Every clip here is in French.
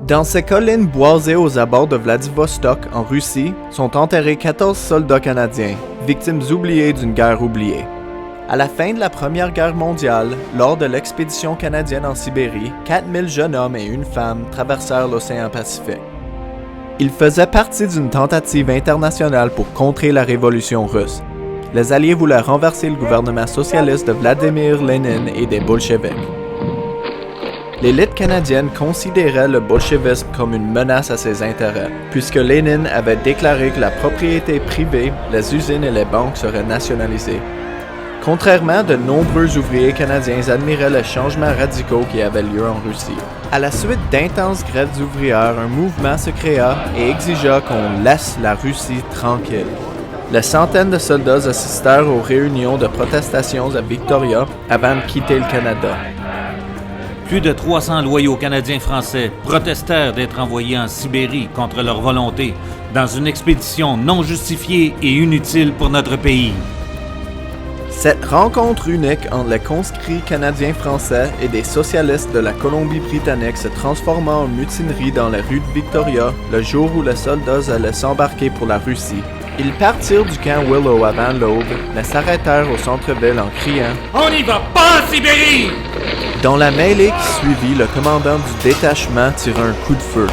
Dans ces collines boisées aux abords de Vladivostok, en Russie, sont enterrés 14 soldats canadiens, victimes oubliées d'une guerre oubliée. À la fin de la Première Guerre mondiale, lors de l'expédition canadienne en Sibérie, 4000 jeunes hommes et une femme traversèrent l'océan Pacifique. Ils faisaient partie d'une tentative internationale pour contrer la révolution russe. Les Alliés voulaient renverser le gouvernement socialiste de Vladimir Lénine et des bolcheviks. L'élite canadienne considérait le bolchevisme comme une menace à ses intérêts, puisque Lénine avait déclaré que la propriété privée, les usines et les banques seraient nationalisées. Contrairement, de nombreux ouvriers canadiens admiraient les changements radicaux qui avaient lieu en Russie. À la suite d'intenses grèves ouvrières, un mouvement se créa et exigea qu'on laisse la Russie tranquille. Les centaines de soldats assistèrent aux réunions de protestation à Victoria avant de quitter le Canada. Plus de 300 loyaux Canadiens français protestèrent d'être envoyés en Sibérie contre leur volonté, dans une expédition non justifiée et inutile pour notre pays. Cette rencontre unique entre les conscrits canadiens-français et des socialistes de la Colombie-Britannique se transforma en mutinerie dans les rues de Victoria le jour où les soldats allaient s'embarquer pour la Russie. Ils partirent du camp Willow avant l'aube, mais s'arrêtèrent au centre-ville en criant « On n'y va pas en Sibérie !» Dans la mêlée qui suivit, le commandant du détachement tira un coup de feu.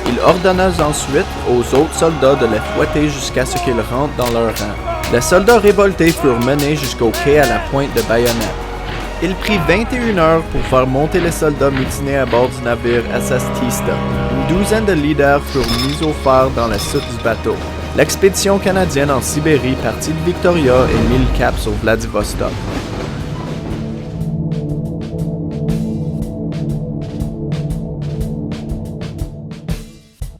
Il ordonna ensuite aux autres soldats de les fouetter jusqu'à ce qu'ils rentrent dans leur rang. Les soldats révoltés furent menés jusqu'au quai à la pointe de baïonnette. Il prit 21 heures pour faire monter les soldats mutinés à bord du navire SS Tista. Une douzaine de leaders furent mis au phare dans le sud du bateau. L'expédition canadienne en Sibérie partit de Victoria et mit le cap sur Vladivostok.